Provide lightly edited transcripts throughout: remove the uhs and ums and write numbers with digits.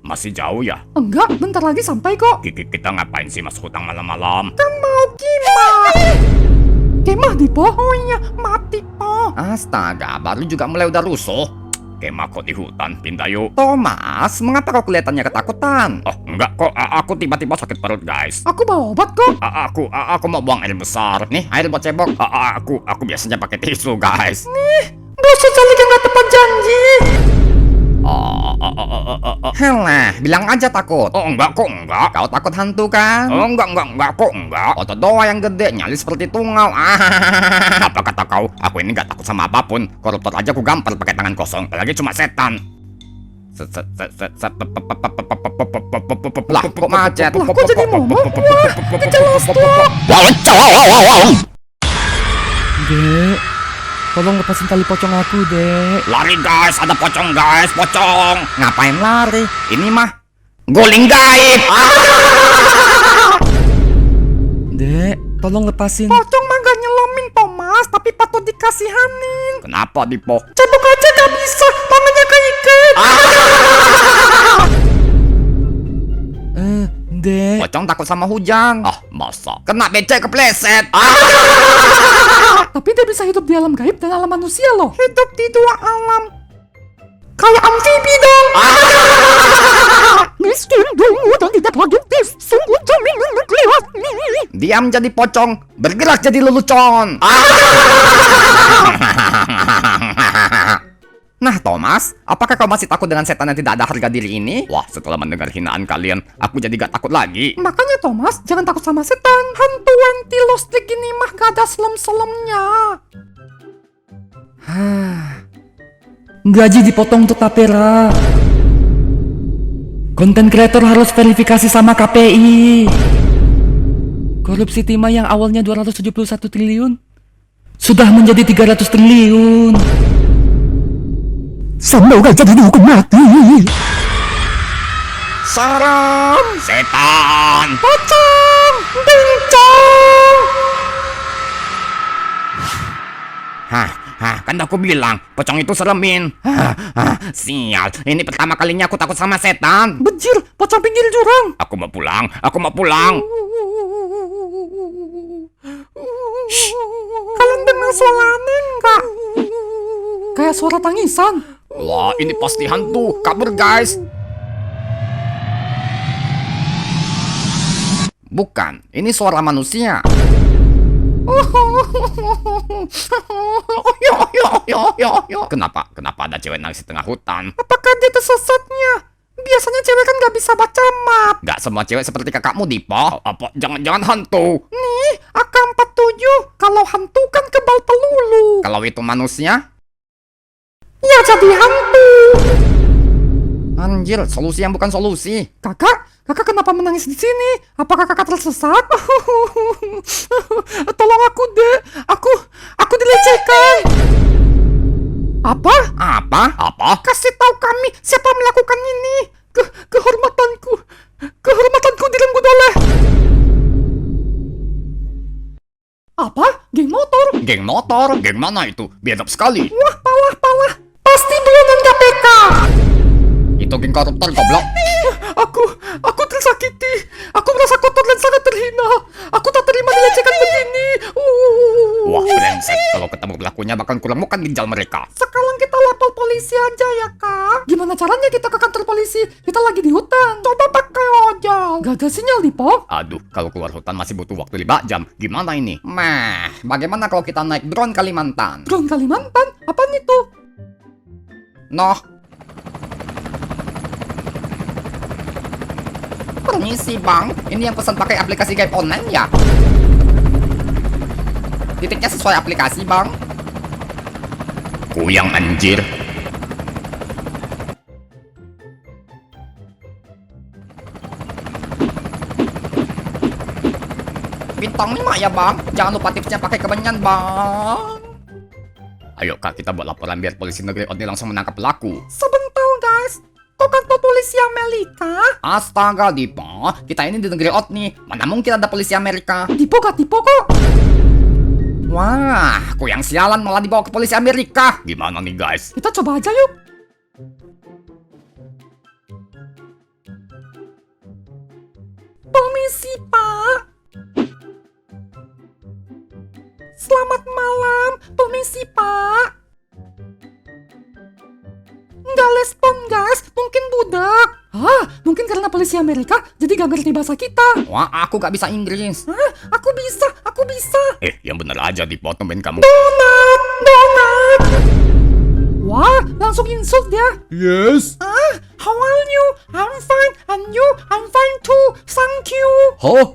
Masih jauh ya? Enggak, bentar lagi sampai kok. Kita ngapain sih masuk hutan malam-malam? Kan mau kemah. Kemah Dipo? Oh iya, mati po. Astaga, baru juga mulai udah rusuh. Kemah kok di hutan, pindah yuk. Thomas, mengapa kau kelihatannya ketakutan? Oh, enggak kok, aku tiba-tiba sakit perut, guys. Aku bawa obat kok. Aku mau buang air besar. Nih, air buat cebok. Aku biasanya pakai tisu, guys. Dosa calik yang gak tepat janji. Helah, bilang aja takut. Oh, enggak kok, enggak. Kau takut hantu kan? Oh, enggak kok, enggak. Otot doa yang gede, nyali seperti tungau. Apa kata kau? Aku ini enggak takut sama apapun. Koruptor aja aku gampar pakai tangan kosong. Apalagi cuma setan. Lah, kok macet? Lah, kok jadi ngomong? Wah, jelas tuh. Dek, tolong lepasin tali pocong aku, Dek. Lari guys, ada pocong guys, pocong. Ngapain lari? Ini mah guling gaib. Dek, tolong lepasin. Pocong mah gak nyelomin, Thomas, tapi patut dikasihanin. Kenapa, Dipo? Cebok aja gak bisa, tangannya keikat. Dek. Pocong takut sama hujan. Ah, masa? Kena becek kepleset. Tapi dia bisa hidup di alam gaib dan alam manusia loh. Hidup di dua alam. Kayak amfibi dong. Miskin dulu dan tidak produktif. Sungguh jamin nuklear. Diam jadi pocong, bergerak jadi lelucon. Nah, Thomas, apakah kau masih takut dengan setan yang tidak ada harga diri ini? Wah, setelah mendengar hinaan kalian, aku jadi gak takut lagi. Makanya Thomas, jangan takut sama setan. Hantu anti-lostik ini mah gak ada selem-selemnya. Gaji dipotong untuk tapera. Konten kreator harus verifikasi sama KPI. Korupsi timah yang awalnya 271 triliun sudah menjadi 300 triliun. Semoga jadi dihukum mati. Serem, setan, Pocong, bencong. Kan aku bilang, pocong itu seremin. Sial, ini pertama kalinya aku takut sama setan. Bejir, pocong pinggir jurang. Aku mau pulang. Kalian dengar suara aneh nggak? Kayak suara tangisan. Wah, ini pasti hantu. Kabur, guys. Bukan, ini suara manusia. Kenapa ada cewek nangis di tengah hutan? Apakah dia tersesatnya? Biasanya cewek kan nggak bisa baca map. Gak semua cewek seperti kakakmu, Dipo. Apa jangan-jangan hantu? Nih, AK-47. Kalau hantu kan kebal peluru. Kalau itu manusia? Ya jadi hantu. Anjir, solusi yang bukan solusi. Kakak kenapa menangis di sini? Apakah kakak tersesat? Tolong aku, Dek. Aku dilecehkan. Apa? Kasih tahu kami siapa melakukan ini. Kehormatanku direnggut oleh. Apa? Geng motor? Geng motor? Geng mana itu? Biadab sekali. Wah, pala. Pasti buronan KPK. Itu geng koruptor, goblok. Aku tersakiti. Aku merasa kotor dan sangat terhina. Aku tak terima dilecehkan begini. Wah, brengsek. Kalau ketemu pelakunya bakal kuremukan ginjal mereka. Sekarang kita lapor polisi aja ya, Kak. Gimana caranya kita ke kantor polisi? Kita lagi di hutan. Coba pakai ojol. Gak ada sinyal, Dipo. Aduh, kalau keluar hutan masih butuh waktu 5 jam. Gimana ini? Bagaimana kalau kita naik drone Kalimantan? Drone Kalimantan? Apaan itu? Noh. Permisi, Bang. Ini yang pesan pakai aplikasi gaib online ya? Titiknya sesuai aplikasi, Bang. Kuyang anjir. Bintang 5 ya, Bang. Jangan lupa tipsnya pakai kemenyan, Bang. Ayo, Kak, kita buat laporan biar polisi negeri Odni langsung menangkap pelaku. Sebentar, guys. Kok kantor polisi Amerika? Astaga, Dipo. Kita ini di negeri Odni. Mana mungkin ada polisi Amerika? Dipo gak tipu kok. Wah, aku yang sialan malah dibawa ke polisi Amerika. Gimana nih, guys? Kita coba aja yuk. Permisi, Pak. Selamat malam. Permisi, Pak. Nggak respon, guys. Mungkin budak. Mungkin karena polisi Amerika, jadi gak ngerti bahasa kita. Wah, aku gak bisa Inggris. Aku bisa. Yang bener aja dipotong ben kamu. Donat. Wah, langsung insult dia. Yes. How are you? I'm fine. And you? I'm fine too. Thank you. Huh?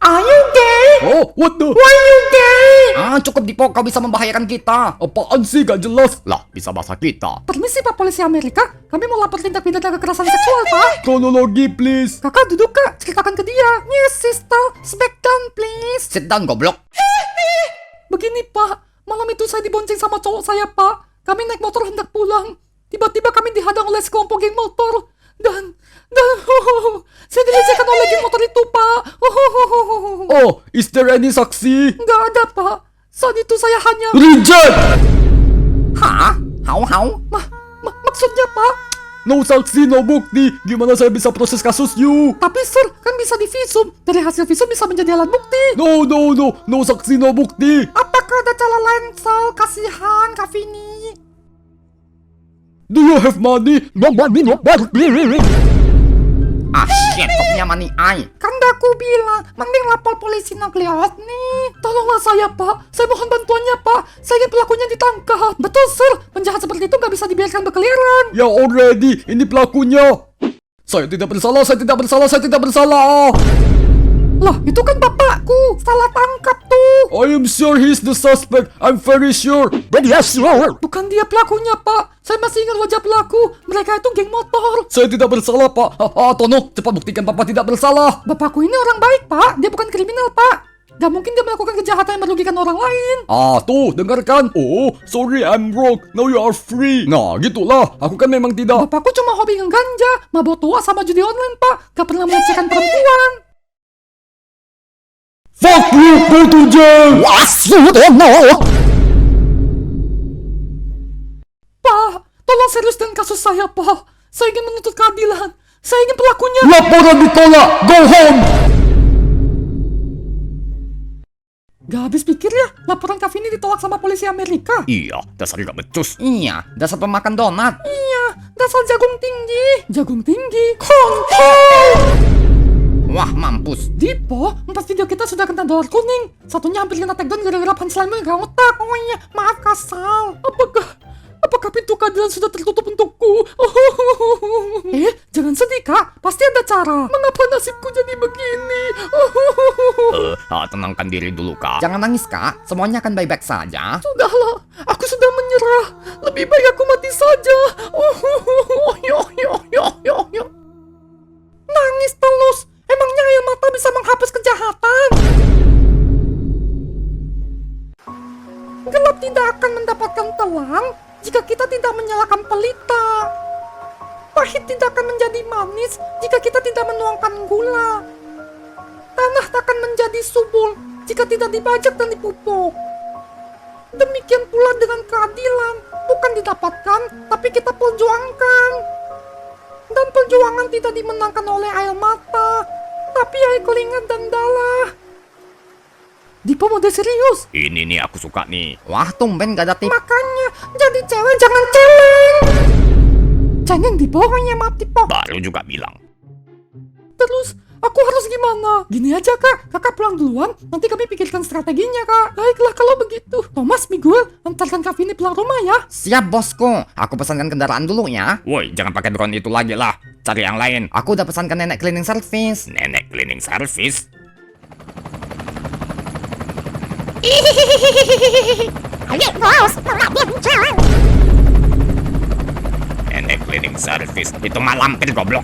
Are you gay? Oh, what the? Why you gay? Cukup Dipo, kau bisa membahayakan kita. Apaan sih, gak jelas? Lah, bisa bahasa kita. Permisi, Pak Polisi Amerika. Kami mau lapor tindak pidana kekerasan seksual, Pak. Kronologi, please. Kakak duduk, Kak. Ceritakan ke dia. Yes, sister. Back down, please. Sit down, goblok. Begini, Pak. Malam itu saya dibonceng sama cowok saya, Pak. Kami naik motor hendak pulang. Tiba-tiba kami dihadang oleh sekelompok geng motor. Dan saya dilecehkan oleh geng motor itu, Pak. Oh, is there any saksi? Nggak ada, Pak. Saat itu saya hanya... Reject! Hah? How? Maksudnya, Pak. No saksi, no bukti. Gimana saya bisa proses kasus you? Tapi, Sir, kan bisa divisum. Dari hasil visum bisa menjadi alat bukti. No. No saksi, no bukti. Apakah ada cara lain, Sal? Kasihan, Kak Vini. Do you have money? No money, no money. Shit, kau punya money ai. Kan aku bilang, mending lapor polisi Nagliot nih. Tolonglah saya, Pak. Saya mohon bantuannya, Pak. Saya ingin pelakunya ditangkap. Betul, Sir. Penjahat seperti itu nggak bisa dibiarkan berkeliaran. Ya already, ini pelakunya. Saya tidak bersalah. Lah, itu kan bapakku. Salah tangkap tuh. I am sure he's the suspect. I'm very sure. But yes, sure. Bukan dia pelakunya, Pak. Saya masih ingat wajah pelaku. Mereka itu geng motor. Saya tidak bersalah, Pak. Tono, cepat buktikan Papa tidak bersalah. Bapakku ini orang baik, Pak. Dia bukan kriminal, Pak. Gak mungkin dia melakukan kejahatan yang merugikan orang lain. Tuh, dengarkan. Oh, sorry, I'm wrong. Now you are free. Nah, gitulah. Aku kan memang tidak. Bapakku cuma hobi ngeganja, mabok tua sama judi online, Pak. Gak pernah melecehkan perempuan. Fuck you, go to jail. Pak, tolong serius dengan kasus saya, Pak. Saya ingin menuntut keadilan. Saya ingin pelakunya. Laporan ditolak. Go home. Gak habis pikir ya, laporan Kak Vini ditolak sama polisi Amerika. Iya, dasar gak becus. Iya, dasar pemakan donat. Iya, dasar jagung tinggi. Jagung tinggi. Kontol. Wah, mampus. Dipo, 4 video kita sudah kena dolar kuning. Satunya hampir kena takedown gara-gara punchline-mu yang gak otak. Oh iya, maaf Kasal. Apakah pintu keadilan sudah tertutup untukku? Jangan sedih, Kak. Pasti ada cara. Mengapa nasibku jadi begini? Tenangkan diri dulu, Kak. Jangan nangis, Kak. Semuanya akan baik-baik saja. Sudahlah, aku sudah menyerah. Lebih baik aku mati saja. Nangis terus. Emangnya air mata bisa menghapus kejahatan? Gelap tidak akan mendapatkan terang jika kita tidak menyalakan pelita. Pahit tidak akan menjadi manis jika kita tidak menuangkan gula. Tanah tak akan menjadi subur jika tidak dibajak dan dipupuk. Demikian pula dengan keadilan, bukan didapatkan, tapi kita perjuangkan. Dan perjuangan tidak dimenangkan oleh air mata, tapi air keringat dan darah. Dipo mode serius. Ini nih aku suka nih. Wah, tumben gak ada tip. Makanya, jadi cewek jangan celeng. Cengeng Dipo, ya maaf Dipo. Baru juga bilang. Terus, aku harus gimana? Gini aja Kak, Kakak pulang duluan, nanti kami pikirkan strateginya Kak. Baiklah kalau begitu. Thomas, Miguel, antarkan Kak Vini pulang rumah ya. Siap, bosku. Aku pesankan kendaraan dulu ya. Woi, jangan pakai drone itu lagi lah. Cari yang lain. Aku udah pesankan nenek cleaning service. Nenek cleaning service? Ayo, bos, bincang. Nenek cleaning service. Itu mah lampir, goblok.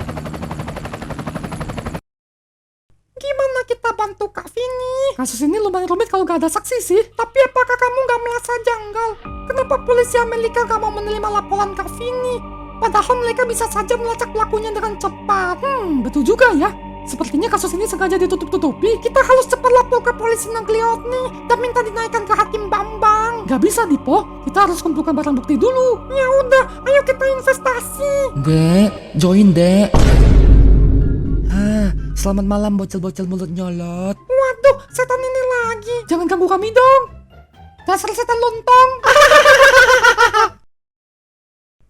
Gimana kita bantu Kak Vini? Kasus ini lumayan rumit kalau gak ada saksi sih. Tapi apakah kamu gak merasa janggal? Kenapa polisi Amerika gak mau menerima laporan Kak Vini? Padahal mereka bisa saja melacak pelakunya dengan cepat. Betul juga ya. Sepertinya kasus ini sengaja ditutup-tutupi. Kita harus cepat lapor ke polisi Nagliot nih dan minta dinaikkan ke Hakim Bambang. Gak bisa Dipo, kita harus kumpulkan barang bukti dulu. Ya udah, ayo kita investasi. Dek, join dek. Selamat malam bocil-bocil mulut nyolot. Waduh, setan ini lagi. Jangan ganggu kami dong. Dasar setan lontong.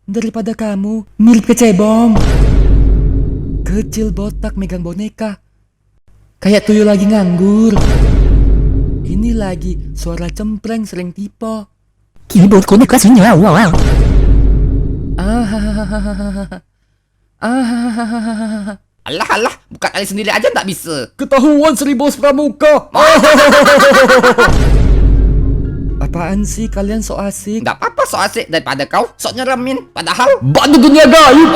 Daripada kamu mirip kecebong. Kecil botak megang boneka. Kayak tuyul lagi nganggur. Ini lagi suara cempreng sering tipe. Keyboard komunikasinya wow. Alah, bukan kali sendiri aja nggak bisa. Ketahuan Sri Bos Pramuka. Apaan sih kalian so asik? Nggak apa-apa so asik daripada kau sok nyeremin. Padahal Bantu dunia gaib.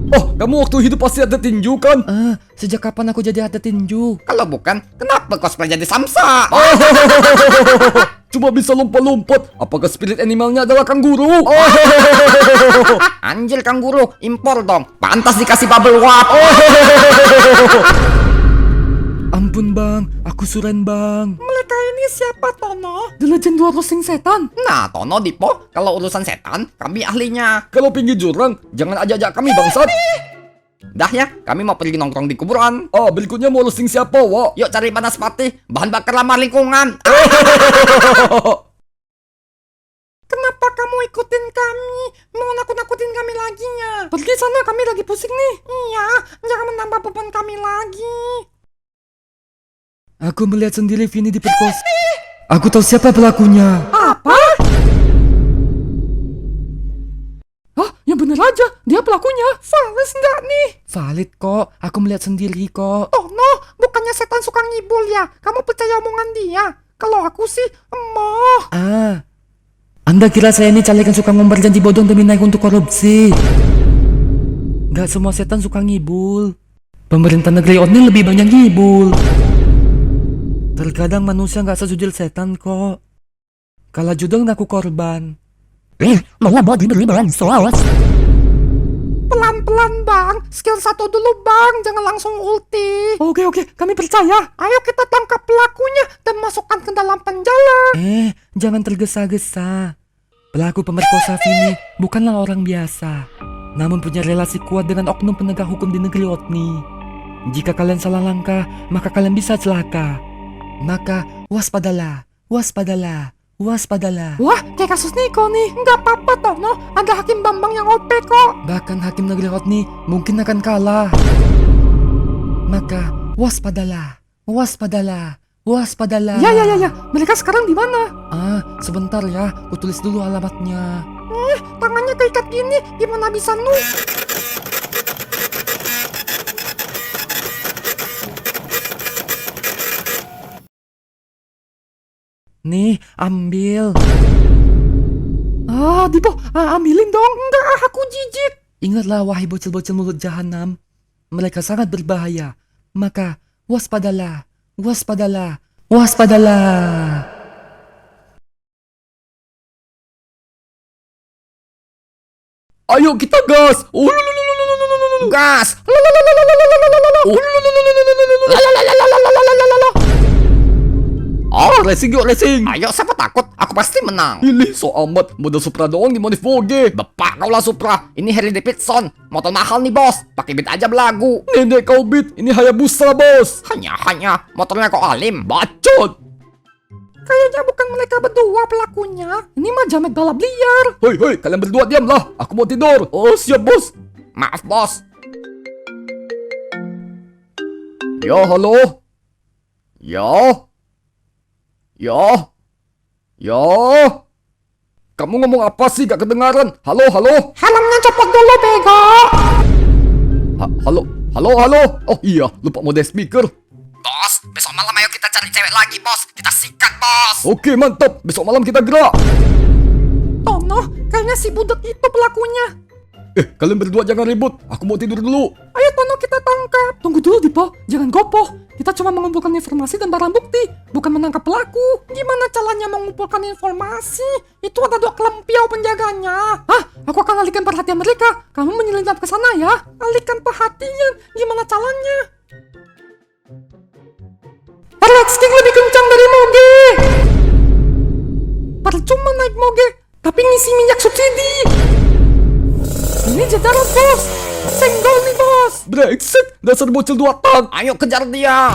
Oh, kamu waktu hidup pasti ada tinju kan? Sejak kapan aku jadi ada tinju? kalau bukan, kenapa cosplay jadi Samsa? Cuma bisa lompat-lompat. Apakah spirit animalnya adalah kanguru? Anjir kanguru, impor dong. Pantas dikasih bubble wrap. Ampun bang, aku Suren bang. Mereka ini siapa, Tono? The Legend Dua Rosing Setan. Nah, Tono Dipo, kalau urusan setan, kami ahlinya. Kalau pinggir jurang, jangan ajak-ajak kami bangsat. Dah ya, kami mau pergi nongkrong di kuburan. Ah, berikutnya mau losing siapa, Wak? Yuk cari Banaspati, bahan bakar ramah lingkungan. Kenapa kamu ikutin kami? Mau nakut-nakutin kami lagi ya? Pergi sana, kami lagi pusing nih. Iya, jangan menambah beban kami lagi. Aku melihat sendiri Vini diperkosa. Aku tahu siapa pelakunya. Apa? Hah? Yang bener aja, dia pelakunya. Fales nggak nih? Valid kok, aku melihat sendiri kok. Tono, bukannya setan suka ngibul ya? Kamu percaya omongan dia? Kalau aku sih, emoh. Anda kira saya ini caleg yang suka ngumbar janji bodong demi naik untuk korupsi? Gak semua setan suka ngibul. Pemerintah negeri Odni lebih banyak ngibul. Terkadang manusia gak sejujur setan kok. Kalah judul ngaku korban. Mau body beribaran soal. Pelan-pelan bang, skill 1 dulu bang, jangan langsung ulti. Oke, kami percaya. Ayo kita tangkap pelakunya dan masukkan ke dalam penjara. Jangan tergesa-gesa. Pelaku pemerkosa Vini bukanlah orang biasa, namun punya relasi kuat dengan oknum penegak hukum di negeri Otni. Jika kalian salah langkah, maka kalian bisa celaka. Maka waspadalah, waspadalah, waspadalah. Wah, kayak kasus Niko nih. Nggak apa-apa Tono, ada Hakim Bambang yang OP kok. Bahkan hakim negeri Otni mungkin akan kalah. Maka waspadalah, waspadalah, waspadalah. Ya. Mereka sekarang di mana? Sebentar ya, aku tulis dulu alamatnya. Tangannya keikat gini, gimana bisa nu? Nih, ambil. Dipo, ambilin dong. Enggak, aku jijik. Ingatlah wahai bocil-bocil mulut jahanam, mereka sangat berbahaya. Maka waspadalah, waspadalah, waspadalah. Ayo kita gas. Gas. Racing yuk, racing. Ayo siapa takut? Aku pasti menang. Ini so amat, model Supra doang dimodif Vogue. Bapak kau lah Supra. Ini Harley Davidson. Motor mahal nih bos. Pakai beat aja belagu. Nenek kau beat, ini Hayabusa bos. Hanya motornya kok alim. Bacot. Kayaknya bukan mereka berdua pelakunya. Ini mah jamet balap liar. Hei, kalian berdua diamlah. Aku mau tidur. Oh, siap bos. Maaf bos. Ya, halo. Ya. Kamu ngomong apa sih? Gak kedengaran. Halo. Helmnya copot dulu, bego. Halo. Oh iya, lupa mode speaker. Bos, besok malam ayo kita cari cewek lagi bos. Kita sikat bos. Oke, mantap. Besok malam kita gerak. Tono, kayaknya si budak itu pelakunya. Kalian berdua jangan ribut. Aku mau tidur dulu. Ayo Tono kita tangkap. Tunggu dulu Dipo, jangan gopoh. Kita cuma mengumpulkan informasi dan barang bukti, bukan menangkap pelaku. Gimana caranya mengumpulkan informasi? Itu ada 2 kelempiau penjaganya. Aku akan alihkan perhatian mereka. Kamu menyelinap ke sana ya. Alihkan perhatian. Gimana caranya? Relax King lebih kencang dari Moge. Percuma naik Moge, tapi ngisi minyak subsidi. Ini jajaran bos. Senggol nih bos. bos. Brengsek, dasar bocil 2 tak. Ayo kejar dia.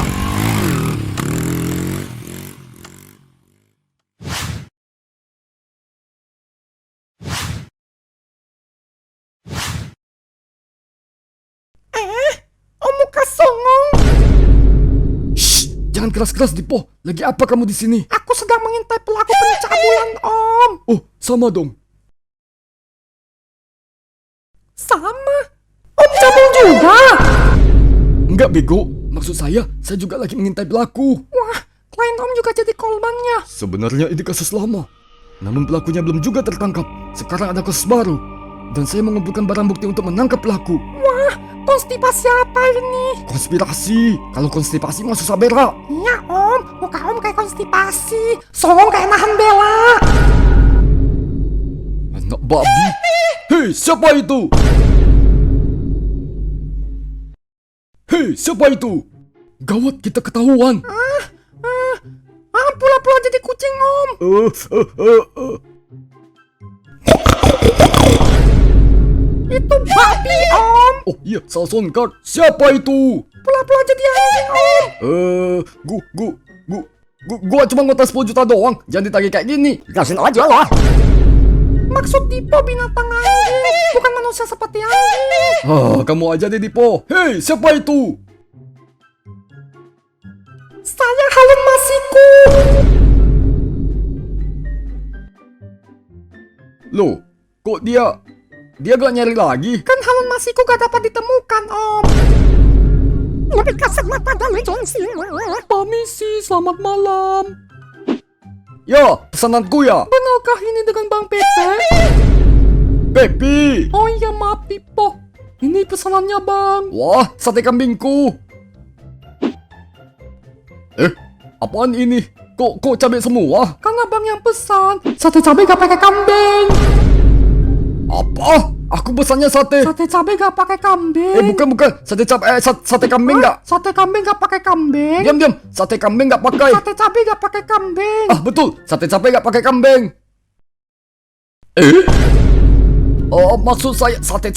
Om muka songong. Shh, jangan keras-keras Dipo. Lagi apa kamu di sini? Aku sedang mengintai pelaku pencabulan, Om. Oh, sama dong. Sama. Om cabul juga. Enggak bego, maksud saya juga lagi mengintai pelaku. Wah, klien Om juga jadi korbannya. Sebenarnya ini kasus lama, namun pelakunya belum juga tertangkap. Sekarang ada kasus baru, dan saya mengumpulkan barang bukti untuk menangkap pelaku. Wah, konstipasi apa ini? Konspirasi, kalau konstipasi mah susah berak. Iya, Om. Muka Om kayak konstipasi. Songong kayak nahan bela. Anak babi. Hei, siapa itu? Hei, siapa itu? Gawat, kita ketahuan. Pula-pula jadi kucing, Om. Itu babi, Om. Oh iya, salah songkar. Siapa itu? Pula-pula jadi anjing, Om. Gua cuma ngotas 10 juta doang. Jangan ditagih kayak gini. Kasih aja lah. Maksud Dipo binatang anjing, bukan manusia seperti anjing. Kamu aja deh Dipo. Hei, siapa itu? Saya Harun Masiku. Loh, kok dia gak nyari lagi? Kan Harun Masiku gak dapat ditemukan, Om. Lebih kasar mata dari Johnson. Permisi, selamat malam. Ya, pesananku ya. Benarkah ini dengan Bang Pepe? Pepi. Oh iya, maaf Dipo. Ini pesanannya, Bang. Wah, sate kambingku. Apaan ini? Kok cabai semua? Kan abang yang pesan. Sate cabai gak pakai kambing. Apa? Aku pesannya sate. Sate cabai gak pakai kambing. Bukan. Sate kambing Hah? gak? Sate kambing gak pakai kambing. Diam. Sate kambing gak pakai. Sate cabai gak pakai kambing. Betul. Sate cabai gak pakai kambing. Oh, maksud saya sate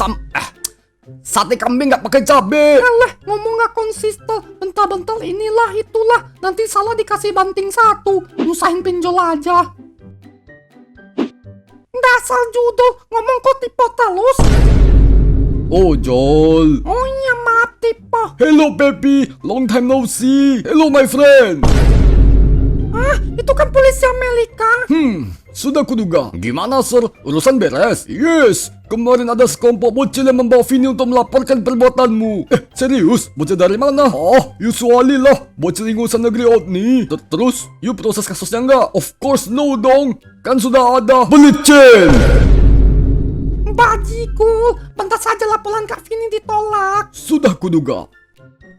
kambing gak pakai cabai. Alah, ngomong gak konsisten. Bentar-bentar inilah itulah. Nanti salah dikasih banting 1. Nyusahin pinjol aja. Dasar judul, ngomong kok Tipo terus. Oh, Jol. Oh iya, maaf Tipo. Hello, Pepi. Long time no see. Hello, my friend. Itu kan polisi Amerika. Sudah kuduga. Gimana, Sir? Urusan beres? Yes. Kemarin ada sekelompok bocil yang membawa Vini untuk melaporkan perbuatanmu. Serius? Bocil dari mana? Usually lah. Bocil ingusan negeri Otni. Terus, you proses kasusnya nggak? Of course no dong. Kan sudah ada Belicin. Bajikul, bentar saja laporan Kak Vini ditolak. Sudah kuduga.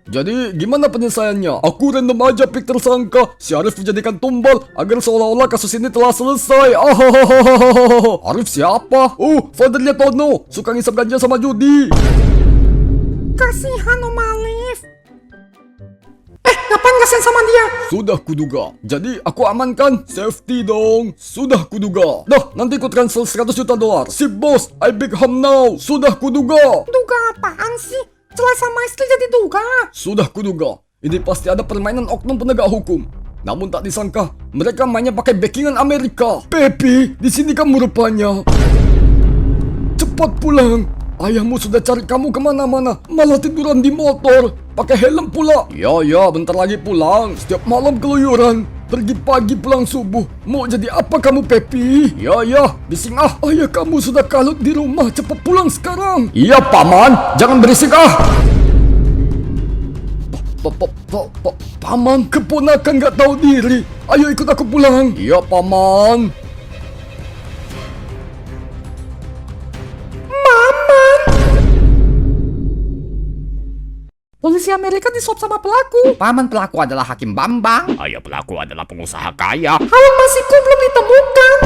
Jadi gimana penyelesaiannya? Aku random aja pick tersangka. Si Arif dijadikan tumbal agar seolah-olah kasus ini telah selesai. Arif siapa? Oh, fathernya Tono. Suka ngisap ganja sama judi. Kasihan Om Alif. Ngapain kasihan sama dia? Sudah kuduga. Jadi aku amankan. Safety dong. Sudah kuduga. Dah, nanti ku transfer 100 juta dolar. Sip bos, I big home now. Sudah kuduga. Duga apaan sih? Cerai sama istri jadi duga. Sudah kuduga. Ini pasti ada permainan oknum penegak hukum. Namun tak disangka, mereka mainnya pakai backingan Amerika. Pepi, di sini kamu rupanya. Cepat pulang. Ayahmu sudah cari kamu kemana-mana. Malah tiduran di motor. Pakai helm pula. Ya, bentar lagi pulang. Setiap malam keluyuran. Pergi pagi pulang subuh. Mau jadi apa kamu, Pepi? Ya, bising ah. Ayah kamu sudah kalut di rumah. Cepat pulang sekarang. Iya, Paman. Jangan berisik ah. Paman, keponakan gak tahu diri. Ayo ikut aku pulang. Iya, Paman. Polisi Amerika disuap sama pelaku. Paman pelaku adalah Hakim Bambang. Ayah pelaku adalah pengusaha kaya. Harun Masiku belum ditemukan.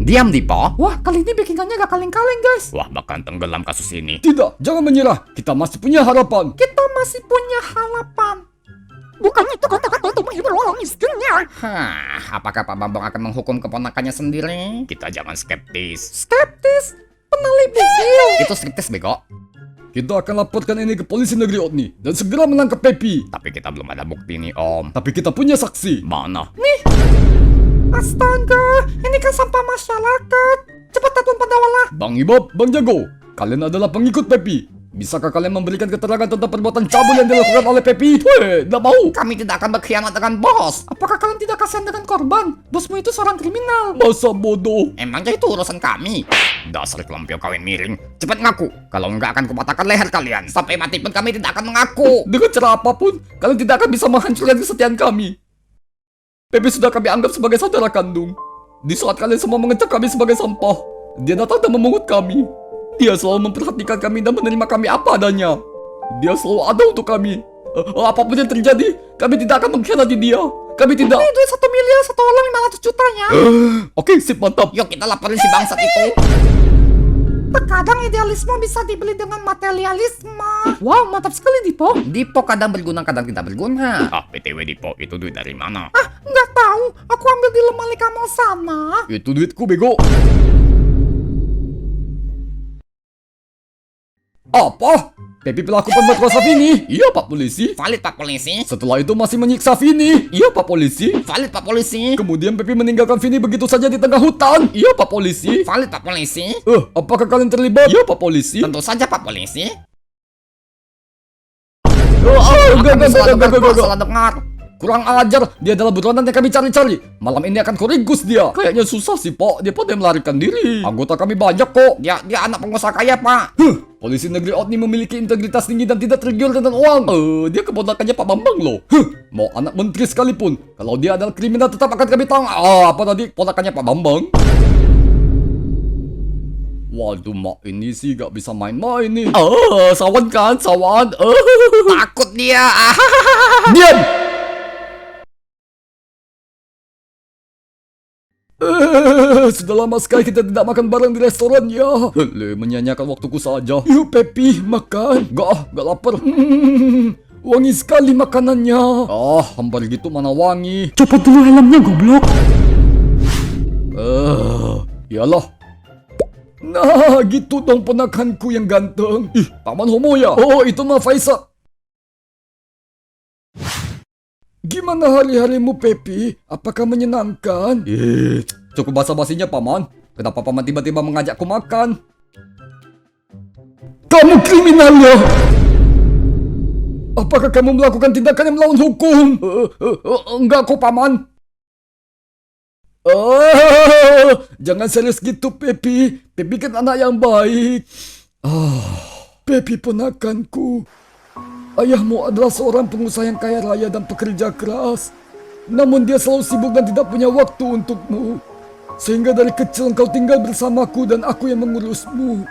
Diam, Dipo. Wah, kali ini backingannya gak kaleng-kaleng, guys. Wah, bahkan tenggelam kasus ini. Tidak, jangan menyerah. Kita masih punya harapan. Kita masih punya harapan. Bukannya itu kata-kata untuk menghibur orang miskinnya. Apakah Pak Bambang akan menghukum keponakannya sendiri? Kita jangan skeptis. Skeptis. Penali bugil. Itu skeptis, bego. Kita akan laporkan ini ke polisi negeri Otni dan segera menangkap Pepi. Tapi kita belum ada bukti nih, Om. Tapi kita punya saksi. Mana? Astaga, ini kan sampah masyarakat. Cepat telepon Padawala. Bang Ibab, Bang Jago, kalian adalah pengikut Pepi. Bisakah kalian memberikan keterangan tentang perbuatan cabul yang dilakukan oleh Pepi? Tidak mau. Kami tidak akan berkhianat dengan bos. Apakah kalian tidak kasihan dengan korban? Bosmu itu seorang kriminal. Masa bodoh. Emangnya itu urusan kami? Dasar kelompok kawin miring. Cepat ngaku. Kalau enggak akan kupatahkan leher kalian. Sampai mati pun kami tidak akan mengaku. Dengan cara apapun, kalian tidak akan bisa menghancurkan kesetiaan kami. Pepi sudah kami anggap sebagai saudara kandung. Di saat kalian semua mengecap kami sebagai sampah, dia datang dan memungut kami. Dia selalu memperhatikan kami dan menerima kami apa adanya. Dia selalu ada untuk kami. Apapun yang terjadi, kami tidak akan mengkhianati dia. Kami tidak. Ini duit 1 miliar, 1 orang 500 juta ya. Oke, sip, mantap. Yuk kita laporin si bangsat itu. Terkadang idealisme bisa dibeli dengan materialisme. Wow, mantap sekali Dipo. Dipo kadang berguna, kadang tidak berguna. Ah, PTW Dipo, itu duit dari mana? Nggak tahu, aku ambil di lemari kamu sana. Itu duitku, bego. Apa? Pepi pelaku pemerkosa Vini? Iya, Pak Polisi. Valid Pak Polisi. Setelah itu masih menyiksa Vini? Iya, Pak Polisi. Valid Pak Polisi. Kemudian Pepi meninggalkan Vini begitu saja di tengah hutan? Iya, Pak Polisi. Valid Pak Polisi. Apakah kalian terlibat? Iya, Pak Polisi. Tentu saja Pak Polisi. Enggak. Salah dengar. Kurang ajar, dia adalah buronan yang kami cari-cari. Malam ini akan kuringkus dia. Kayaknya susah sih, Pak. Dia pada melarikan diri. Anggota kami banyak kok. Dia anak pengusaha kaya, Pak. Polisi negeri Otni memiliki integritas tinggi dan tidak tergiur dengan uang. Dia keponakannya Pak Bambang loh. Mau anak menteri sekalipun, kalau dia adalah kriminal tetap akan kami tangkap. Apa tadi? Ponakannya Pak Bambang? Waduh, mak ini sih gak bisa main-main nih. Sawan kan, sawan. Takut dia. Diam! Sudah lama sekali kita tidak makan bareng di restoran ya. Menyanyiakan waktuku saja. Yuk Pepi, makan. Gak lapar. Wangi sekali makanannya. Hampir gitu mana wangi. Copot dulu helmnya goblok. Iyalah. Nah, gitu dong ponakanku yang ganteng. Paman homo ya? Oh, itu mah Faisal. Gimana hari-harimu, Pepi? Apakah menyenangkan? Cukup basa-basinya, Paman. Kenapa Paman tiba-tiba mengajakku makan? Kamu kriminal ya? Apakah kamu melakukan tindakan yang melawan hukum? Enggak kok, Paman. Jangan serius gitu, Pepi. Pepi kan anak yang baik. Pepi ponakanku. Ayahmu adalah seorang pengusaha yang kaya raya dan pekerja keras. Namun dia selalu sibuk dan tidak punya waktu untukmu. Sehingga dari kecil engkau tinggal bersamaku dan aku yang mengurusmu.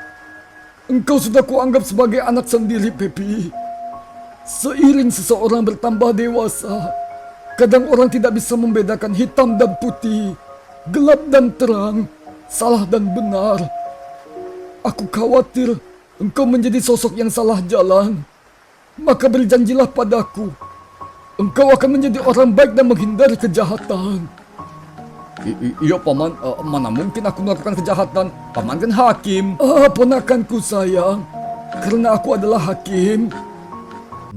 Engkau sudah kuanggap sebagai anak sendiri, Pepi. Seiring seseorang bertambah dewasa, kadang orang tidak bisa membedakan hitam dan putih, gelap dan terang, salah dan benar. Aku khawatir engkau menjadi sosok yang salah jalan. Maka berjanjilah padaku, engkau akan menjadi orang baik dan menghindari kejahatan. Iya, Paman. Mana mungkin aku melakukan kejahatan? Paman kan hakim. Ponakanku sayang, karena aku adalah hakim.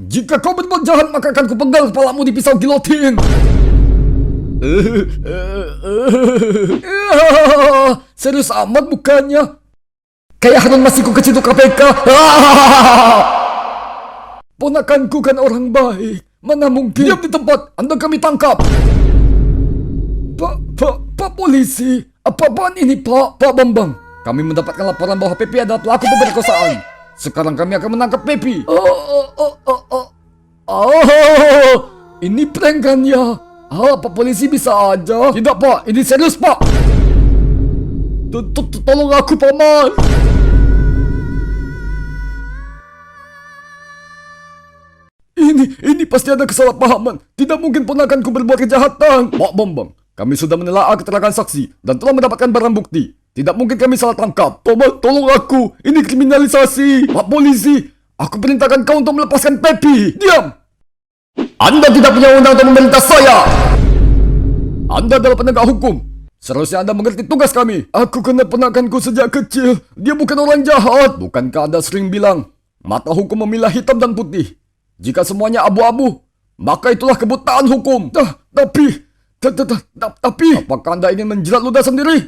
Jika kau berbuat jahat, maka akan kupenggal kepalamu di pisau gilotin. Serius amat bukannya? Kayak Harun Masiku kecil KPK. Ponakanku kan orang baik. Mana mungkin? Diam di tempat. Anda kami tangkap. Pak polisi. Apa-apaan ini, Pak Bambang? Kami mendapatkan laporan bahwa Pepi adalah pelaku pemerkosaan. Sekarang kami akan menangkap Pepi. Ini prank kan ya? Pak polisi bisa aja. Tidak, Pak. Ini serius, Pak. Tolong aku, Paman. Ini pasti ada kesalahpahaman. Tidak mungkin ponakanku berbuat kejahatan. Pak Bambang, kami sudah menelaah keterangan saksi dan telah mendapatkan barang bukti. Tidak mungkin kami salah tangkap. Paman, tolong aku. Ini kriminalisasi. Pak polisi, aku perintahkan kau untuk melepaskan Pepi. Diam. Anda tidak punya undang untuk memerintah saya. Anda adalah penegak hukum. Seharusnya Anda mengerti tugas kami. Aku kenal ponakanku sejak kecil. Dia bukan orang jahat. Bukankah Anda sering bilang Mata hukum memilah hitam dan putih. Jika semuanya abu-abu, maka itulah kebutaan hukum. Tapi, apakah Anda ingin menjilat ludah sendiri?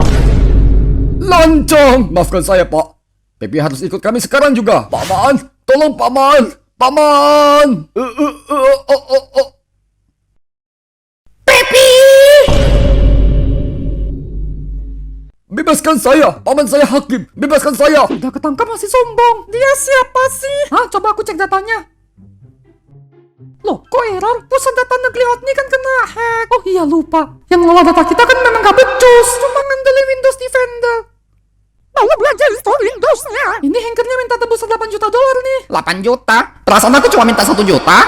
Lancang! Maafkan saya, Pak. Pepi harus ikut kami sekarang juga. Paman, tolong Paman! Paman! Bebaskan saya! Paman saya hakim! Bebaskan saya! Udah ketangkap masih sombong. Dia siapa sih? Hah, coba aku cek datanya. Loh, kok error? Pusat data negeri Otni kan kena hack. Oh iya, lupa. Yang ngelola data kita kan memang gak becus. Cuma ngandelin Windows Defender. Mau belajar install Windows-nya. Ini hackernya minta tebusan $8 juta nih. 8 juta? Perasaan aku cuma minta 1 juta?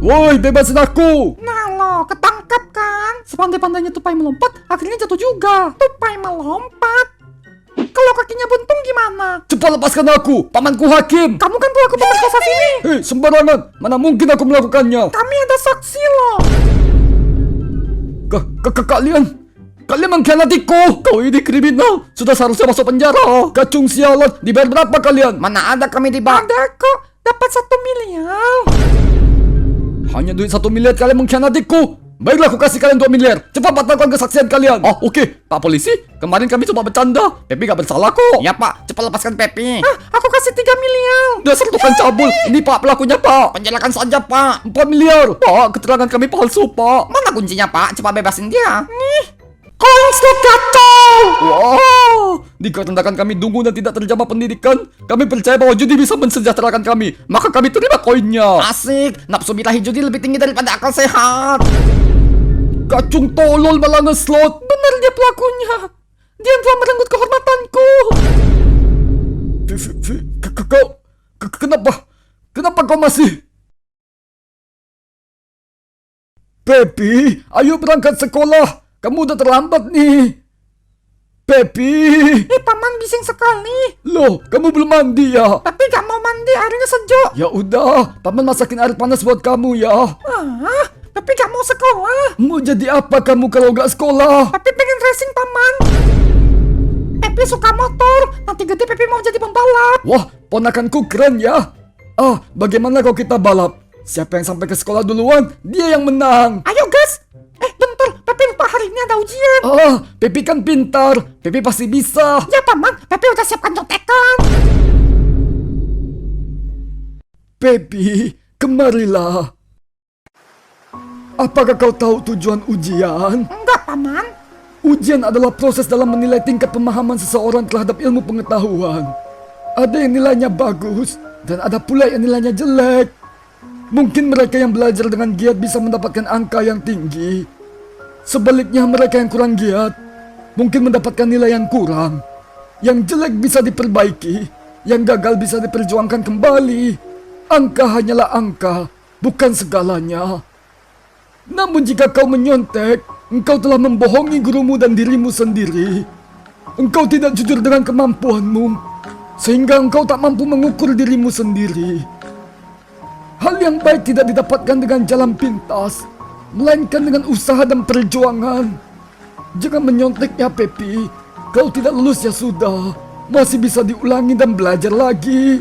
Woi, bebasin aku! Nah lo, ketangkap kan? Sepandai-pandainya tupai melompat, akhirnya jatuh juga. Tupai melompat. Kalau kakinya buntung gimana? Cepat lepaskan aku! Pamanku hakim! Kamu kan pelaku pemerkosa sini. Hei, sembarangan! Mana mungkin aku melakukannya? Kami ada saksi loh. Kalian mengkhianatiku! Kau ini kriminal! Sudah seharusnya masuk penjara! Kacung sialan! Dibayar berapa kalian? Mana ada kami di bak? Ada kok, dapat 1 miliar. Hanya duit 1 miliar kalian mengkhianatiku! Baiklah, aku kasih kalian 2 miliar. Cepat batalkan kesaksian kalian. Oh, oke. Pak polisi, kemarin kami cuma bercanda. Pepi gak bersalah kok. Ya Pak, cepat lepaskan Pepi. Aku kasih 3 miliar. Dasar tukang cabul. Ini Pak pelakunya, Pak. Penjelakan saja Pak. 4 miliar. Pak, keterangan kami palsu, Pak. Mana kuncinya Pak? Cepat bebasin dia. Koin slot kacau. Wow, dikarenakan kami dungu dan tidak terjamah pendidikan, kami percaya bahwa judi bisa mensejahterakan kami. Maka kami terima koinnya. Asik, nafsu birahi judi lebih tinggi daripada akal sehat. Kacung tolol malah ngeslot. Benar dia pelakunya. Dia yang telah merenggut kehormatanku. Kenapa kau masih? Pepi, ayo berangkat sekolah. Kamu udah terlambat nih. Pepi. Paman bising sekali. Loh, kamu belum mandi ya? Tapi gak mau mandi, airnya sejuk. Ya udah, Paman masakin air panas buat kamu ya. Tapi gak mau sekolah. Mau jadi apa kamu kalau gak sekolah? Tapi pengen racing, Paman. Pepi suka motor. Nanti gede Pepi mau jadi pembalap. Wah, ponakanku keren ya. Bagaimana kalau kita balap? Siapa yang sampai ke sekolah duluan, dia yang menang. Ayo, gas. Bentar. Pepi lupa hari ini ada ujian. Pepi kan pintar. Pepi pasti bisa. Ya, Paman. Pepi udah siapkan contekan. Pepi, kemarilah. Apakah kau tahu tujuan ujian? Enggak, Paman. Ujian adalah proses dalam menilai tingkat pemahaman seseorang terhadap ilmu pengetahuan. Ada yang nilainya bagus, dan ada pula yang nilainya jelek. Mungkin mereka yang belajar dengan giat bisa mendapatkan angka yang tinggi. Sebaliknya mereka yang kurang giat mungkin mendapatkan nilai yang kurang. Yang jelek bisa diperbaiki, yang gagal bisa diperjuangkan kembali. Angka hanyalah angka, bukan segalanya. Namun jika kau menyontek, engkau telah membohongi gurumu dan dirimu sendiri. Engkau tidak jujur dengan kemampuanmu, sehingga engkau tak mampu mengukur dirimu sendiri. Hal yang baik tidak didapatkan dengan jalan pintas, melainkan dengan usaha dan perjuangan. Jangan menyontek ya Pepi. Kau tidak lulus ya sudah, masih bisa diulangi dan belajar lagi.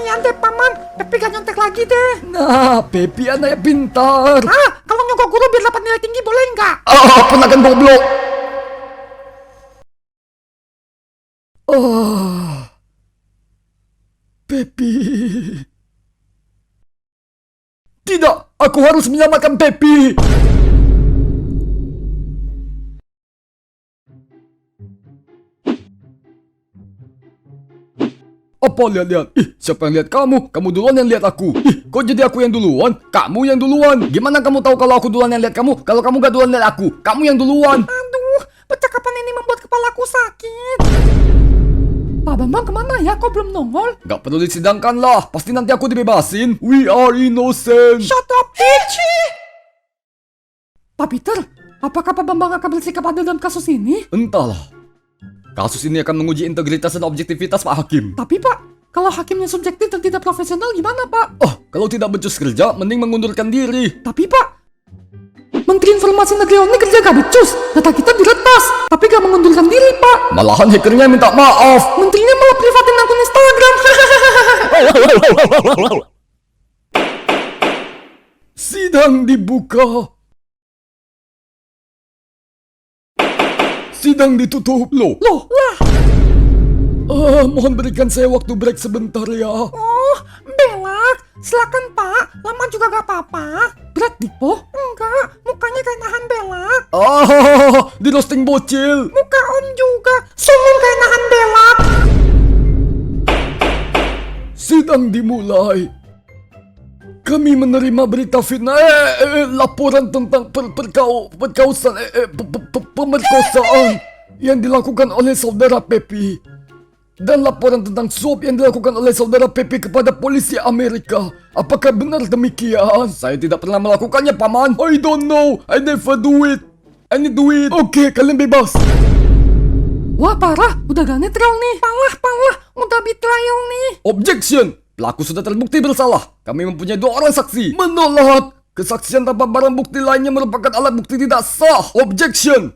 Ya deh, Paman. Pepi gak nyontek lagi deh. Nah, Pepi anak yang pintar. Kalau nyogok guru biar dapat nilai tinggi boleh nggak? Ponakan goblok. Pepi. Tidak, aku harus menyelamatkan Pepi. Apa lihat-lihat? Siapa yang lihat kamu? Kamu duluan yang lihat aku. Kok jadi aku yang duluan? Kamu yang duluan. Gimana kamu tahu kalau aku duluan yang lihat kamu? Kalau kamu gak duluan lihat aku, kamu yang duluan. Aduh, percakapan ini membuat kepalaku sakit. Pak Bambang kemana ya? Kok belum nongol? Gak perlu disidangkan lah. Pasti nanti aku dibebasin. We are innocent. Shut up, bitch! Pak Peter, apakah Pak Bambang akan bersikap adil dalam kasus ini? Entahlah. Kasus ini akan menguji integritas dan objektivitas Pak Hakim. Tapi Pak, kalau hakimnya subjektif dan tidak profesional gimana Pak? Kalau tidak becus kerja, mending mengundurkan diri. Tapi Pak, Menteri Informasi Negeri Oni kerja gak becus. Data kita diretas, tapi gak mengundurkan diri Pak. Malahan hackernya minta maaf. Menterinya malah privatin akun Instagram. Sidang dibuka. Sidang ditutup. Loh, Loh, lah. mohon berikan saya waktu break sebentar ya. Oh, belak. Silakan Pak, lama juga gak apa-apa. Berat Dipo? Enggak, mukanya kayak nahan belak. Di roasting bocil. Muka Om juga, sumung kayak nahan belak. Sidang dimulai. Kami menerima berita laporan tentang pemerkosaan yang dilakukan oleh saudara Pepi. Dan laporan tentang suap yang dilakukan oleh saudara Pepi kepada polisi Amerika. Apakah benar demikian? Saya tidak pernah melakukannya, Paman. I don't know. I never do it. I need do it. Oke, kalian bebas. Wah parah, udah gak netral nih. Palah, udah betrayal nih. Objection. Pelaku sudah terbukti bersalah. Kami mempunyai 2 orang saksi. Menolak. Kesaksian tanpa barang bukti lainnya merupakan alat bukti tidak sah. Objection.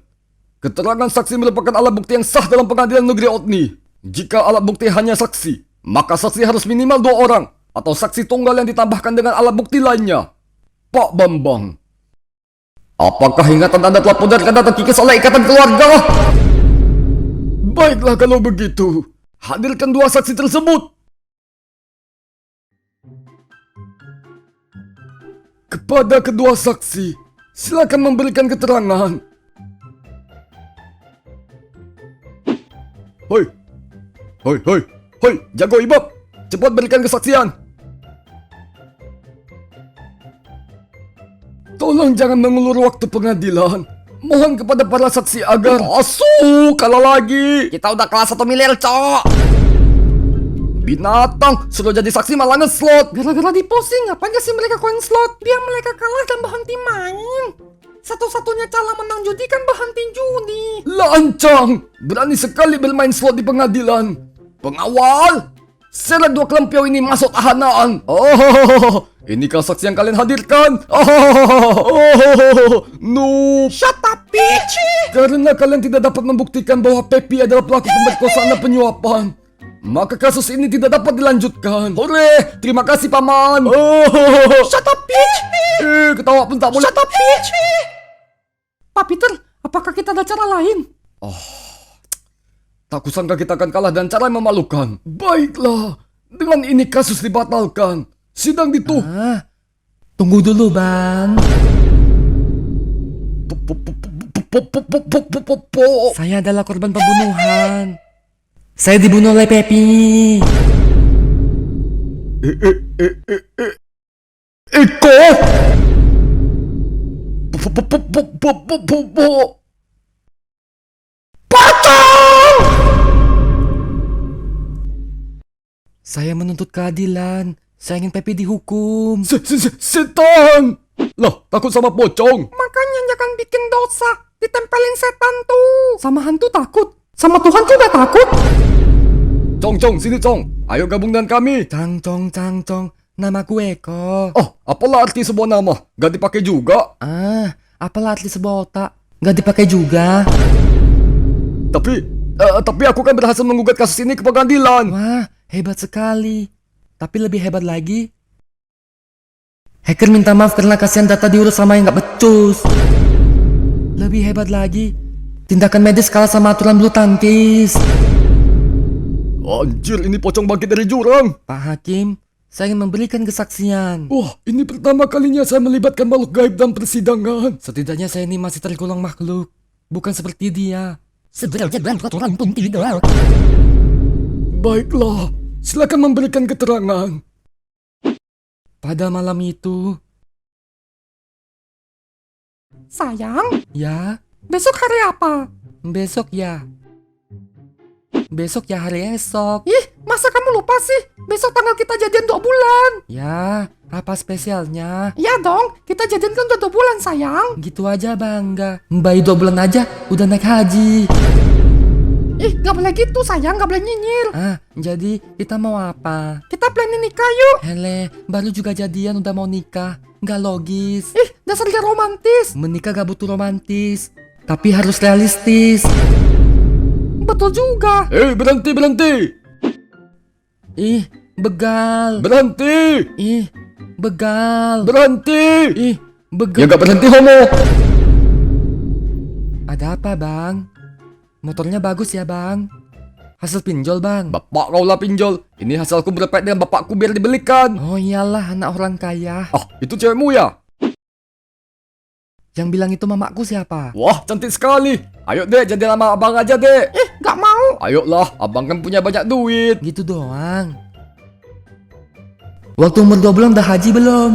Keterangan saksi merupakan alat bukti yang sah dalam pengadilan negeri Otni. Jika alat bukti hanya saksi, maka saksi harus minimal 2 orang. Atau saksi tunggal yang ditambahkan dengan alat bukti lainnya. Pak Bambang, apakah ingatan Anda telah pudar karena terkikis oleh ikatan keluarga? Baiklah kalau begitu. Hadirkan 2 saksi tersebut. Kepada kedua saksi, silakan memberikan keterangan. Hoi, jago Ibab, cepat berikan kesaksian. Tolong jangan mengulur waktu pengadilan. Mohon kepada para saksi agar kalah lagi. Kita udah kelas 1 miliar, cok. Binatang, suruh jadi saksi malah ngeslot. Gara-gara diposting, ngapain kasih mereka koin slot? Biar mereka kalah dan berhenti main. Satu-satunya cara menang judi kan berhenti judi. Lancang, berani sekali bermain slot di pengadilan. Pengawal, seret 2 kelampiau ini masuk tahanan. Inikah saksi yang kalian hadirkan? No. Shut up, bitch! Karena kalian tidak dapat membuktikan bahwa Pepi adalah pelaku pemerkosaan dan penyuapan, maka kasus ini tidak dapat dilanjutkan. Hore, terima kasih Paman. Shut up, bitch! Ketawa pun tak boleh. Shut up, bitch! Pak Peter, apakah kita ada cara lain? Tak kusangka kita akan kalah dan cara yang memalukan. Baiklah, dengan ini kasus dibatalkan. Sidang ditutup. Tunggu dulu, Bang. Saya adalah korban pembunuhan. Saya dibunuh oleh Pepi. Eko. Saya menuntut keadilan. Saya ingin Pepi dihukum. Setan. Lah, takut sama pocong. Makanya jangan bikin dosa. Ditempelin setan tuh. Sama hantu takut. Sama Tuhan juga takut. Cong, sini Cong. Ayo gabung dengan kami. Cang cong. Namaku Eko. Apalah arti sebuah nama? Gak dipakai juga. Apalah arti sebuah otak? Gak dipakai juga. Tapi aku kan berhasil menggugat kasus ini ke pengadilan. Wah, hebat sekali. Tapi lebih hebat lagi, hacker minta maaf karena kasihan data diurus sama yang gak becus. Lebih hebat lagi, tindakan medis kalah sama aturan bulu tangkis. Anjir, ini pocong bangkit dari jurang. Pak Hakim, saya ingin memberikan kesaksian. Wah, ini pertama kalinya saya melibatkan makhluk gaib dalam persidangan. Setidaknya saya ini masih tergolong makhluk, bukan seperti dia. Sebenarnya dan peraturan pun tidak. Baiklah, silakan memberikan keterangan. Pada malam itu, Sayang, ya, besok hari apa? besok ya. Besok ya hari esok. Ih, masa kamu lupa sih? Besok tanggal kita jadian 2 bulan. Ya, apa spesialnya? Ya dong, kita jadian kan udah 2 bulan sayang. Gitu aja bangga. Bayi 2 bulan aja udah naik haji. Ih, gak boleh gitu sayang, gak boleh nyinyir. Jadi kita mau apa? Kita planning nikah yuk. Hele, baru juga jadian udah mau nikah. Nggak logis. Ih, dasar gak romantis. Menikah gak butuh romantis, tapi harus realistis. Betul juga. Berhenti. Ih, begal. Berhenti! Ih, begal. Berhenti! Ih, Ya begal. gak berhenti homo! Ada apa, Bang? Motornya bagus ya, Bang? Hasil pinjol, Bang. Bapak kau lah pinjol. Ini hasilku berpet dengan bapakku biar dibelikan. Oh iyalah, anak orang kaya. Ah, itu cewekmu ya? Yang bilang itu mamaku siapa? Wah, cantik sekali. Ayo dek, jadi lama abang aja dek. Gak mau. Ayolah, abang kan punya banyak duit. Gitu doang. Waktu umur 2 bulan udah haji belum?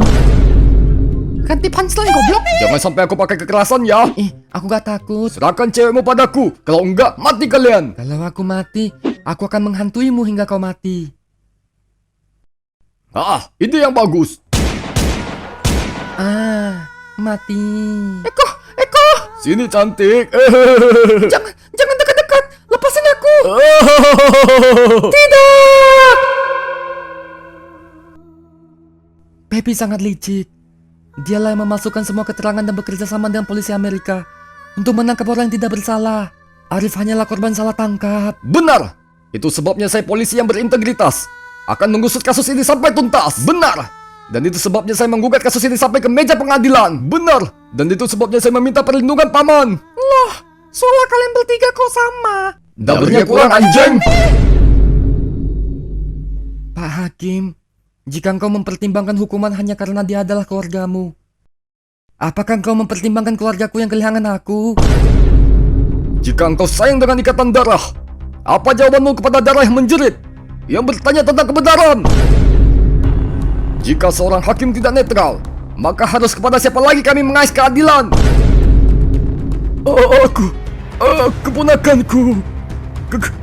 Ganti punchline goblok. Jangan sampai aku pakai kekerasan ya. Ih, aku gak takut. Serahkan cewekmu padaku. Kalau enggak, mati kalian. Kalau aku mati, aku akan menghantuimu hingga kau mati. Ah, ide yang bagus. Ah, mati. Eko. Sini cantik. Jangan dekat-dekat. Lepasin aku. Tidak! Pepi sangat licik. Dialah yang memasukkan semua keterangan dan bekerja sama dengan polisi Amerika untuk menangkap orang yang tidak bersalah. Arif hanyalah korban salah tangkap. Benar. Itu sebabnya saya polisi yang berintegritas. Akan mengusut kasus ini sampai tuntas. Benar. Dan itu sebabnya saya menggugat kasus ini sampai ke meja pengadilan. Benar. Dan itu sebabnya saya meminta perlindungan paman. Loh, soalnya kalian bertiga kok sama. Double-nya kurang anjing. Pak Hakim, jika engkau mempertimbangkan hukuman hanya karena dia adalah keluargamu, apakah engkau mempertimbangkan keluargaku yang kehilangan aku? Jika engkau sayang dengan ikatan darah, apa jawabanmu kepada darah yang menjerit, yang bertanya tentang kebenaran? Jika seorang hakim tidak netral, maka harus kepada siapa lagi kami mengais keadilan? Keponakanku,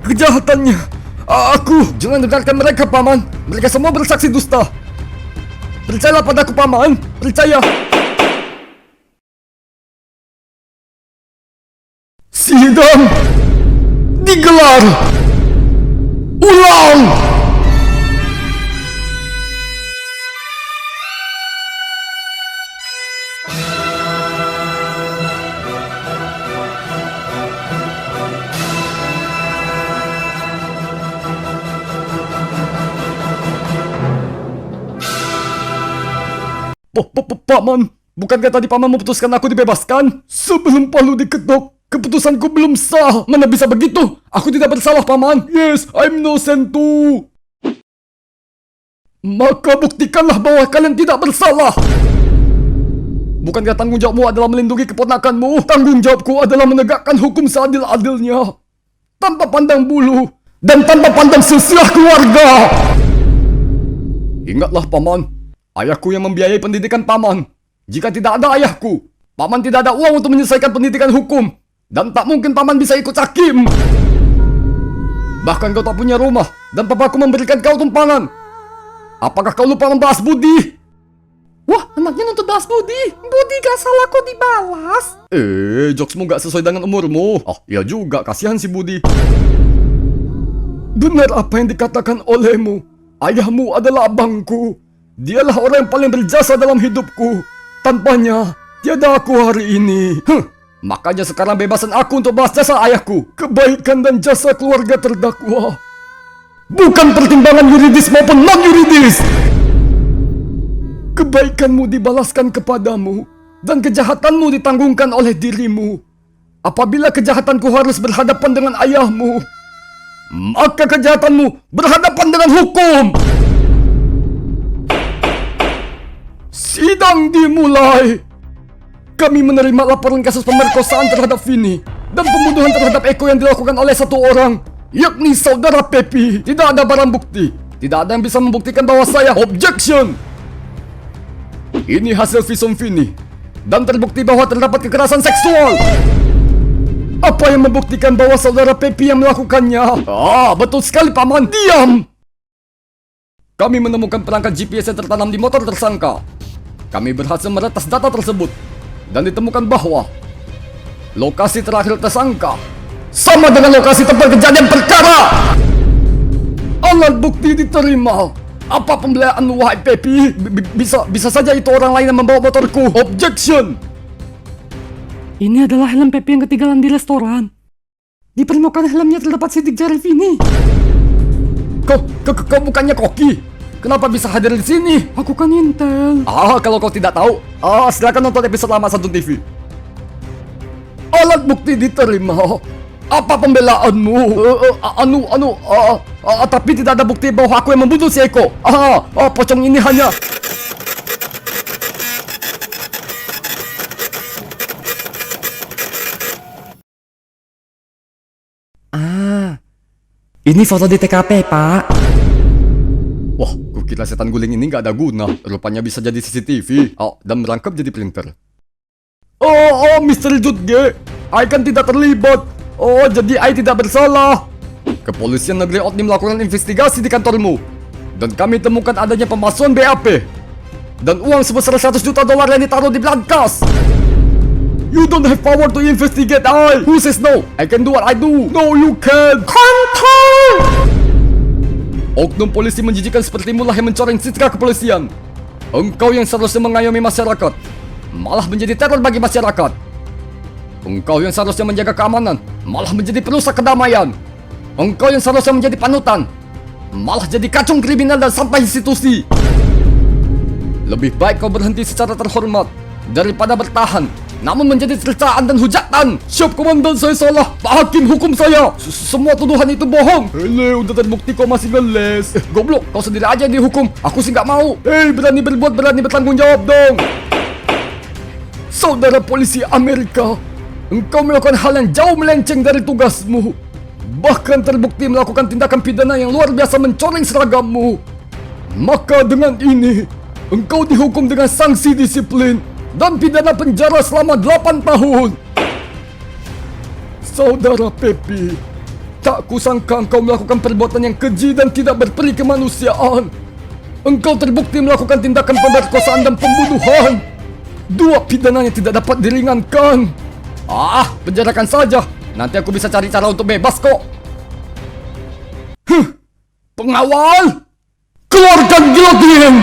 kejahatannya. Jangan dengarkan mereka, paman. Mereka semua bersaksi dusta. Percayalah padaku, paman. Percaya. Sidang digelar ulang. Paman, bukankah tadi paman memutuskan aku dibebaskan? Sebelum palu diketok, keputusanku belum sah. Mana bisa begitu? Aku tidak bersalah, paman. Yes, I'm innocent too. Maka buktikanlah bahwa kalian tidak bersalah. Bukankah tanggung jawabmu adalah melindungi keponakanmu? Tanggung jawabku adalah menegakkan hukum seadil-adilnya, tanpa pandang bulu dan tanpa pandang silsilah keluarga. Ingatlah, paman. Ayahku yang membiayai pendidikan paman. Jika tidak ada ayahku, paman tidak ada uang untuk menyelesaikan pendidikan hukum. Dan tak mungkin paman bisa ikut hakim. Bahkan kau tak punya rumah, dan papaku memberikan kau tumpangan. Apakah kau lupa membahas budi? Wah, anaknya nuntut balas budi. Budi gak salah kok dibalas. Jokesmu gak sesuai dengan umurmu. Oh, iya juga, kasihan si Budi. Benar apa yang dikatakan olehmu. Ayahmu adalah abangku. Dialah orang yang paling berjasa dalam hidupku. Tanpanya, tiada aku hari ini. Makanya sekarang bebasan aku untuk bahas jasa ayahku. Kebaikan dan jasa keluarga terdakwa. Bukan pertimbangan yuridis maupun non-yuridis. Kebaikanmu dibalaskan kepadamu, dan kejahatanmu ditanggungkan oleh dirimu. Apabila kejahatanku harus berhadapan dengan ayahmu, maka kejahatanmu berhadapan dengan hukum. Sidang dimulai. Kami menerima laporan kasus pemerkosaan terhadap Vini dan pembunuhan terhadap Eko yang dilakukan oleh satu orang, yakni saudara Pepi. Tidak ada barang bukti. Tidak ada yang bisa membuktikan bahwa saya objection. Ini hasil visum Vini dan terbukti bahwa terdapat kekerasan seksual. Apa yang membuktikan bahwa saudara Pepi yang melakukannya? Betul sekali, paman. Diam. Kami menemukan perangkat GPS yang tertanam di motor tersangka. Kami berhasil meretas data tersebut dan ditemukan bahwa lokasi terakhir tersangka sama dengan lokasi tempat kejadian perkara. Alat bukti diterima. Apa pembelaan wahai Pepi? Bisa saja itu orang lain yang membawa motorku. Objection. Ini adalah helm Pepi yang ketinggalan di restoran. Di permukaan helmnya terdapat sidik jari Vini. Kau bukannya koki? Kenapa bisa hadir di sini? Aku kan intel. Kalau kau tidak tahu, silakan nonton episode lama Santun TV. Alat bukti diterima. Apa pembelaanmu? Tapi tidak ada bukti bahwa aku yang membunuh si Eko. Pocong ini hanya... Ini foto di TKP, Pak. Wah, kukira setan guling ini nggak ada guna. Rupanya bisa jadi CCTV. Dan merangkap jadi printer. Mr. Jutge, I kan tidak terlibat. Jadi I tidak bersalah. Kepolisian negeri Otni melakukan investigasi di kantormu. Dan kami temukan adanya pemalsuan BAP. Dan uang sebesar $100 juta yang ditaruh di berangkas. You don't have power to investigate I. Who says no? I can do what I do. No, you can't. Kontrol! Oknum polisi menjijikan sepertimu lah yang mencoreng citra kepolisian. Engkau yang seharusnya mengayomi masyarakat, malah menjadi teror bagi masyarakat. Engkau yang seharusnya menjaga keamanan, malah menjadi perusak kedamaian. Engkau yang seharusnya menjadi panutan, malah jadi kacung kriminal dan sampah institusi. Lebih baik kau berhenti secara terhormat daripada bertahan namun menjadi cercaan dan hujatan. Siap komandan, saya salah. Pak Hakim, hukum saya. Semua tuduhan itu bohong. Udah terbukti kau masih ngeles. Goblok, kau sendiri aja yang dihukum. Aku sih nggak mau. Berani berbuat, berani bertanggung jawab dong. Saudara polisi Amerika, engkau melakukan hal yang jauh melenceng dari tugasmu. Bahkan terbukti melakukan tindakan pidana yang luar biasa mencoreng seragammu. Maka dengan ini, engkau dihukum dengan sanksi disiplin dan pidana penjara selama 8 tahun. Saudara Pepi, tak kusangka engkau melakukan perbuatan yang keji dan tidak berperi kemanusiaan. Engkau terbukti melakukan tindakan pemerkosaan dan pembunuhan. 2 pidananya tidak dapat diringankan. Penjarakan saja. Nanti aku bisa cari cara untuk bebas kok. Pengawal, keluarkan gilotin!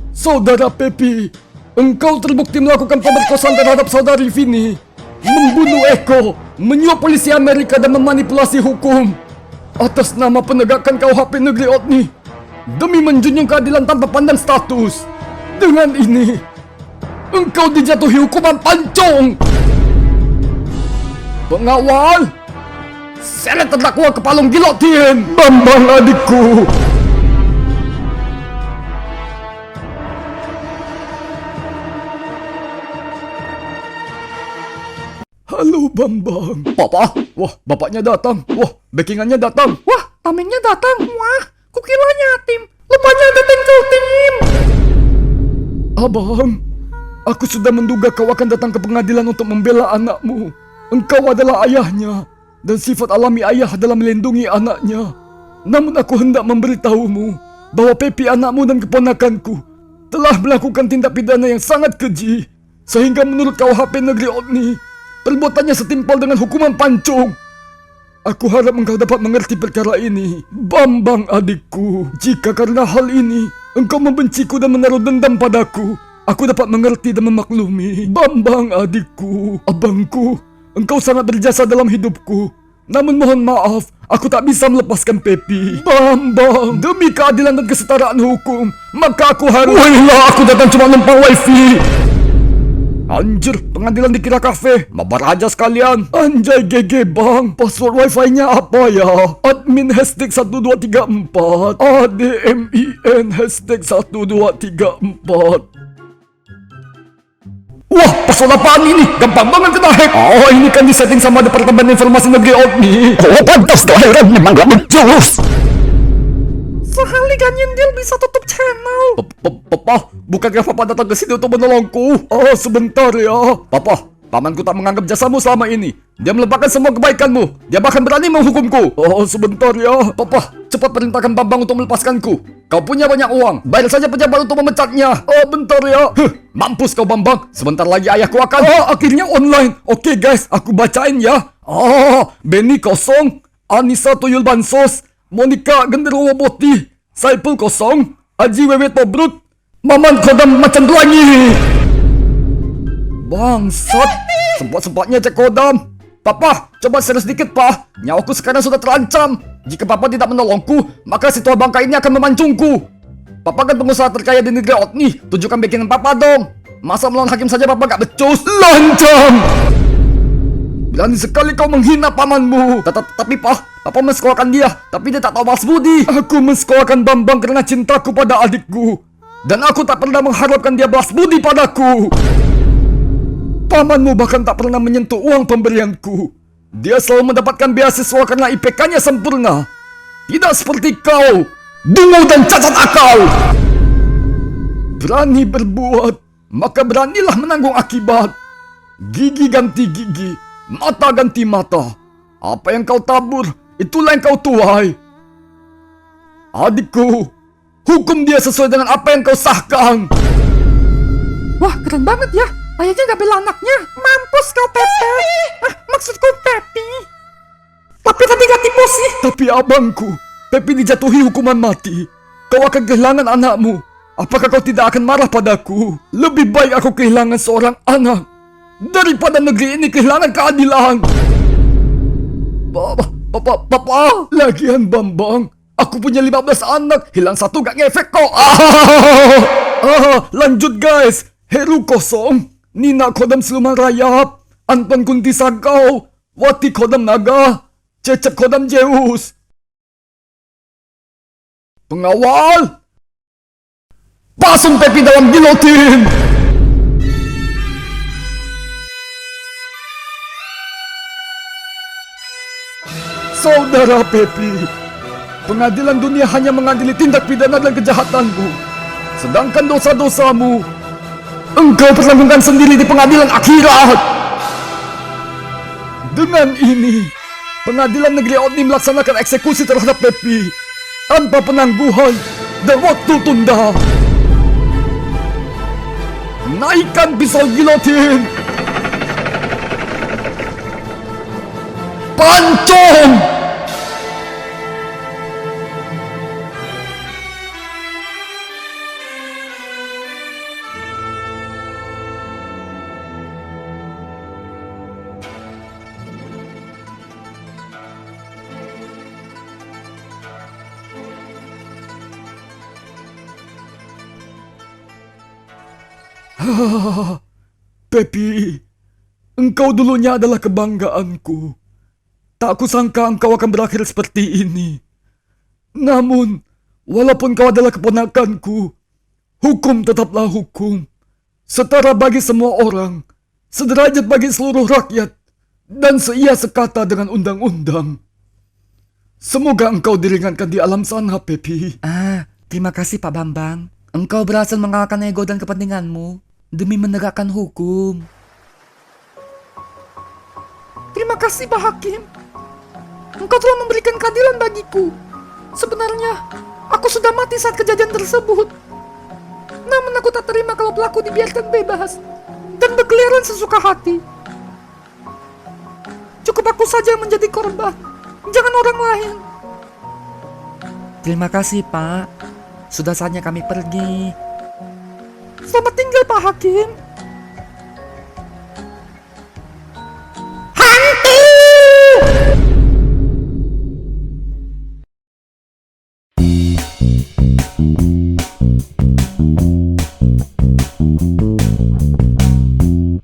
Saudara Pepi, engkau terbukti melakukan pemerkosaan terhadap saudari Vini, membunuh Eko, menyuap polisi Amerika dan memanipulasi hukum atas nama penegakan KUHP negeri Otni demi menjunjung keadilan tanpa pandang status. Dengan ini, engkau dijatuhi hukuman pancung. Pengawal, seret terdakwa ke palung gilotin. Bambang adikku. Halo Bambang. Papa, wah bapaknya datang. Wah backingannya datang. Wah, tamengnya datang. Wah, kukiranya tim. Lupanya ada tengkel tim. Abang, aku sudah menduga kau akan datang ke pengadilan untuk membela anakmu. Engkau adalah ayahnya, dan sifat alami ayah adalah melindungi anaknya. Namun aku hendak memberitahumu bahwa Pepi anakmu dan keponakanku telah melakukan tindak pidana yang sangat keji, sehingga menurut KUHP negeri Otni, perbuatannya setimpal dengan hukuman pancung. Aku harap engkau dapat mengerti perkara ini, Bambang adikku. Jika karena hal ini engkau membenciku dan menaruh dendam padaku, aku dapat mengerti dan memaklumi. Bambang adikku, abangku, engkau sangat berjasa dalam hidupku. Namun mohon maaf, aku tak bisa melepaskan Pepi. Bambang, demi keadilan dan kesetaraan hukum, maka aku harus... Wailah, aku datang cuma numpang wifi. Anjir, pengadilan dikira kafe. Mabar aja sekalian. Anjay GG bang, password wifi-nya apa ya? Admin #1234 ADMIN #1234. Wah, password apaan ini? Gampang banget kena hack. Ini kan disetting sama Departemen Informasi Negeri Otni. Pantas tuh heran, memang gak becus. Sehali Ganyendil bisa tutup channel. Papa, bukankah Papa datang ke sini untuk menolongku? Sebentar ya. Papa, pamanku tak menganggap jasamu selama ini. Dia melupakan semua kebaikanmu. Dia bahkan berani menghukumku. Sebentar ya. Papa, cepat perintahkan Bambang untuk melepaskanku. Kau punya banyak uang. Bayar saja pejabat untuk memecatnya. Bentar ya. Mampus kau Bambang. Sebentar lagi ayahku akan... akhirnya online. Oke guys, aku bacain ya. Benny kosong, Anissa Tuyul Bansos, Monica Genderuwo Boti, Saipul kosong, Aji Wewe Tobrut, Maman Kodam Macan Pelangi. Bangsat, sempat-sempatnya cek kodam. Papa, coba serius dikit, Pak. Nyawaku sekarang sudah terancam. Jika Papa tidak menolongku, maka si tua bangka ini akan memancungku. Papa kan pengusaha terkaya di negeri Otni. Tunjukkan bikinan Papa dong. Masa melawan hakim saja Papa gak becus? Lancang! Berani sekali kau menghina pamanmu. Tapi Papa mensekolahkan dia, tapi dia tak tahu balas budi. Aku mensekolahkan Bambang karena cintaku pada adikku. Dan aku tak pernah mengharapkan dia balas budi padaku. Pamanmu bahkan tak pernah menyentuh uang pemberianku. Dia selalu mendapatkan beasiswa karena IPK-nya sempurna. Tidak seperti kau, dungu dan cacat akal. Berani berbuat, maka beranilah menanggung akibat. Gigi ganti gigi, mata ganti mata. Apa yang kau tabur, itulah yang kau tuai. Adikku, hukum dia sesuai dengan apa yang kau sahkan. Wah, keren banget ya. Ayahnya gak bela anaknya. Mampus kau, Pepe. Maksudku Pepi. Tapi tadi gak tipu sih. Tapi abangku, Pepi dijatuhi hukuman mati. Kau akan kehilangan anakmu. Apakah kau tidak akan marah padaku? Lebih baik aku kehilangan seorang anak daripada negeri ini kehilangan keadilan. Papa, lagian Bambang, aku punya 15 anak, hilang satu gak ngefek kok. Lanjut guys. Heru kosong, Nina kodam siluman rayap, Anton kunti sagau, Wati kodam naga, Cecep kodam Zeus. Pengawal, pasung Pepi dalam gilotin. Saudara Pepi, pengadilan dunia hanya mengadili tindak pidana dan kejahatanmu. Sedangkan dosa-dosamu, engkau pertanggungkan sendiri di pengadilan akhirat. Dengan ini, pengadilan negeri Otni melaksanakan eksekusi terhadap Pepi tanpa penangguhan dan waktu tunda. Naikkan pisau gilotin. Pancung! Pepi, engkau dulunya adalah kebanggaanku. Tak kusangka engkau akan berakhir seperti ini. Namun, walaupun kau adalah keponakanku, hukum tetaplah hukum. Setara bagi semua orang, sederajat bagi seluruh rakyat, dan seia sekata dengan undang-undang. Semoga engkau diringankan di alam sana, Pepi. Terima kasih Pak Bambang. Engkau berhasil mengalahkan ego dan kepentinganmu demi menegakkan hukum. Terima kasih Pak Hakim. Engkau telah memberikan keadilan bagiku. Sebenarnya, aku sudah mati saat kejadian tersebut. Namun aku tak terima kalau pelaku dibiarkan bebas dan berkeliaran sesuka hati. Cukup aku saja yang menjadi korban, jangan orang lain. Terima kasih Pak. Sudah saatnya kami pergi. Selamat tinggal Pak Hakim.